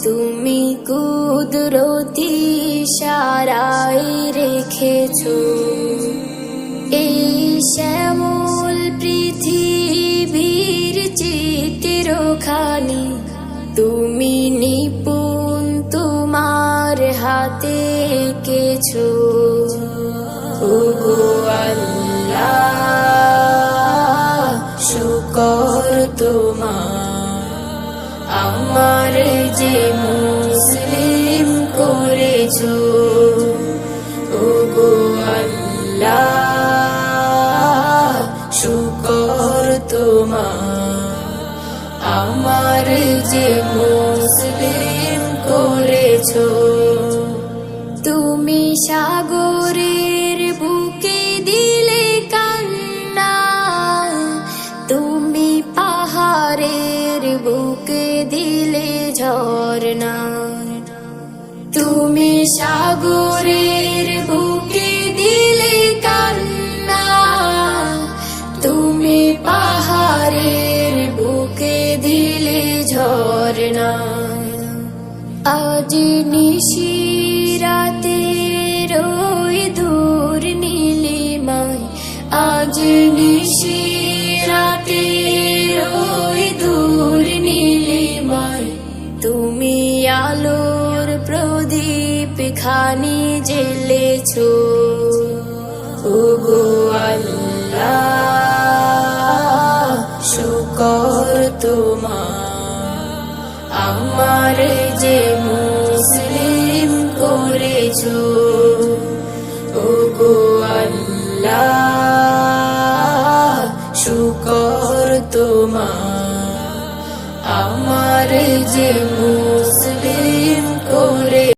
তুমি কুদরতি ইশারায় রেখেছো এই শ্যামল পৃথিবীর চিত্রখানি। তুমি নিপুণ তোমার হাতে এঁকেছো। ওগো আল্লাহ, শুকর তোমার, আমার যে মুসলিম করেছো। ওগো আল্লাহ, শুকর তোমার, আমার যে মুসলিম করেছো। তুমি সাগরের বুকে দিলে কান্না, তুমি পাহাড়ের বুকে দিলে ঝরনা। তুমি সাগরের বুকে দিলে কান্না, তুমি পাহাড়ের বুকে দিলে ঝরনা। আজ নিশিরাতে রই দূর নীলিমায়, আজ নিশিরাতে রই দূর নীলিমায়, তুমি আলোর প্রদীপ খানি জ্বেলেছো। ওগো আল্লাহ, শুকর তোমার, আমার যে মুসলিম করেছো। ওগো আল্লাহ, শুকর তোমার, আমার যে মুসলিম করে।